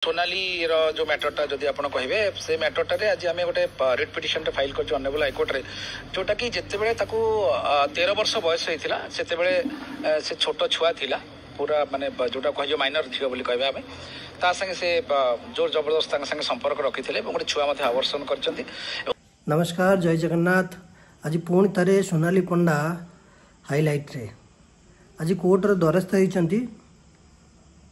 सोनाली जो मैटरटा जदि आप कहे से मैटरटारे आज आम गोटे रिट पिटिशन फाइल कर ऑनरेबल हाईकोर्ट रे जोटा कि जितेबले 13 वर्ष बयस होता से छोट छुआ थिला पूरा माने जोटा कह माइनर झील बोली कहबे आमे ता संगे से जोर जबरदस्त संगे संपर्क रखी गोटे छुआ आवर्षण कर। नमस्कार, जय जगन्नाथ। आज पुणी थे सोनाली पंडा हाइलाइट रे आज कोर्टर द्वारस्थ होती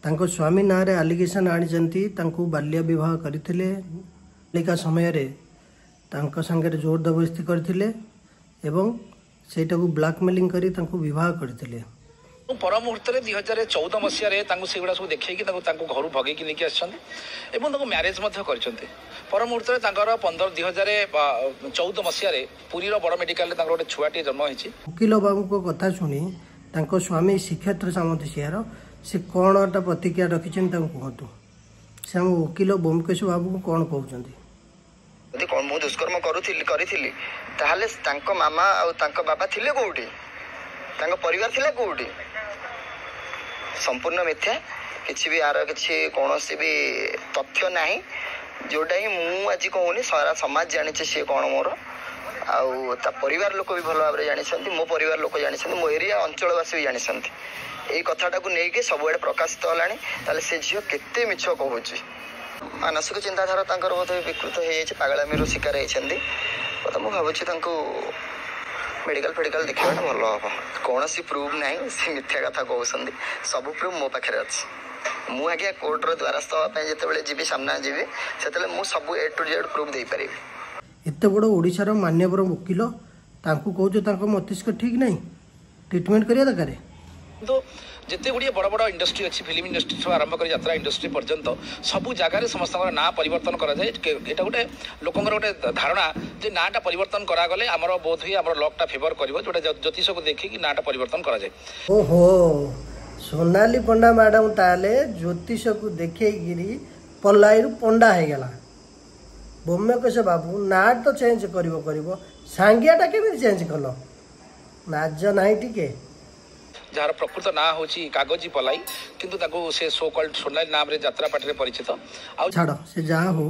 स्वामी ना रे आलिगेशन आनी बाल्य विवाह करते बालिका समय संगे जोर जबरदस्ती करते ब्लैकमेलिंग करी विवाह करते। पर मुहूर्त 2014 मसीह से गुड़ा सब देखी घर भगेकी नहीं आसते म्यारेज कर पर मुहूर्त 2014 मसीह पुरी बड़ मेडिकल गोटे छुआटे जन्म होती। वकिल बाबू को कथा शुणी स्वामी श्रीक्षेत्र सामंत सिंह से कौन प्रतिक्रिया रखिंट कहतु से वकिल बोमकेश बाबू को कौन कहते मु दुष्कर्म करी मामा और बाबा थिले कोठी परिवार थिला कोठी संपूर्ण मिथ्या किसी भी आर किसी कौन भी तथ्य ना जोटा ही मु आज कहूनी सारा समाज जानी सी कौन मोर आउ परिवार लोक भी भल भाव जानी मो परिवार लोक जानी मो एरिया अंचलवासी भी जानी यही कथाटा को लेकिन सबुआड़े प्रकाशित होलानी से झील केते मिछ कहूँ मानसिक चिंताधारा बोधे विकृत हो पागलामीर शिकार होती तो मुझे भावुँ मेडिकल फेडिकल देखा भल हम कौन प्रूफ ना से मिथ्या कथा कहते सब प्रूफ मो पाखे अच्छे मु आज्ञा कोर्टर द्वारस्थ होगापे जी सामना जी से मुझे सब ए टू जेड प्रूफ दे पारि। एत बड़ ओडिशार मान्यवर वकिल कहते मस्तिष्क ठीक नहीं ट्रिटमेंट करिया दरकार तो जिते गुड़िया बड़ बड़ इंडस्ट्री अच्छी फिल्म इंडस्ट्री से आरंभ कर यात्रा इंडस्ट्री पर्यंत सब जगार समस्त ना परिवर्तन कराए गोटे लोकंर गोटे धारणा जे नाटा परिवर्तन करागले आमर बोध हुए आम लकटा फेवर कर जोटा ज्योतिष को देखिए नाटा परिवर्तन कराए। ओहो सोनाली पंडा मैडम ताले ज्योतिष को देखे पल्लाई पंडा हो गला बोम्यकेश बाबू ना तो चेंज कर सांगियाटा केमी चेंज कल लाज ना टिके जार प्रकृत ना हूँ कागजी पलाई किंतु से सो कल्ड सोनाली नाम रे यात्रा पार्टी परिचित छाड़ से जहाँ हो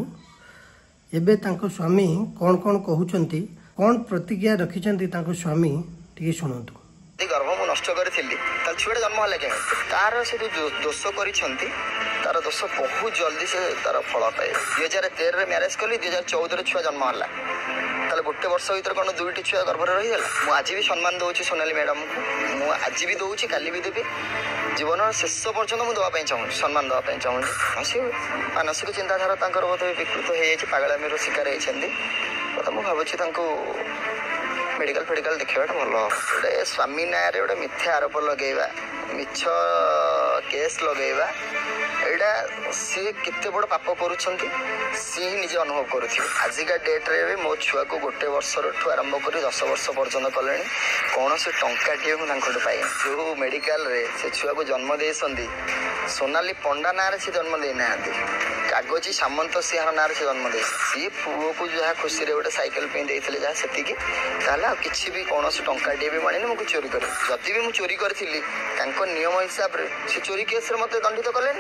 एबे स्वामी कौन कौन कहते कौन प्रतिक्रिया रखिंट स्वामी टी शुणु गर्भ मु नष्ट करी छुआ जन्म है क्या तार से दोष कर तार दोष बहुत जल्दी से तार फल पाए 2013 मैरेज कली 2014 छुआ जन्म है गोटे वर्ष भर कौन दुईटी छुआ गर्भर रहीगला। मुझे आज भी सम्मान दूसरी सोनाली मैडम को मुझे आज भी दूसरी काली भी देवी जीवन शेष पर्यटन मुझे देवाई चाहूँ सम्मान देवाई चाहूँ सी मानसिक चिंताधारा बोधे विकृत हो पागलामीर शिकार होती तो मुझे भावुँ मेडिकल फेडिकल देखा भल गोटे स्वामी ना गोटे मिथ्या आरोप लगेगा मिछ केस लगेगा यहाँ सी केते बड़ पाप करुँच सी ही निजे अनुभव करुँचे। आजिका डेट्रे भी मो छुआ को गोटे वर्ष आरंभ कर 10 वर्ष पर्यटन कले कौन से टंकाटे मुझे पाए जो मेडिकल रे से छुआ को जन्म दे सोनाली पंडा ना से जन्म देना कागजी सामंत सिंह ना से जन्म दे सी पुओ को जहाँ खुशी गोटे सैकेल देते जहाँ से किसी भी कौन से टंकाटे भी मानी मुझे चोरी कर जदि भी मुझे चोरी करी नियम हिसाब से चोरी केस मत दंडित कले।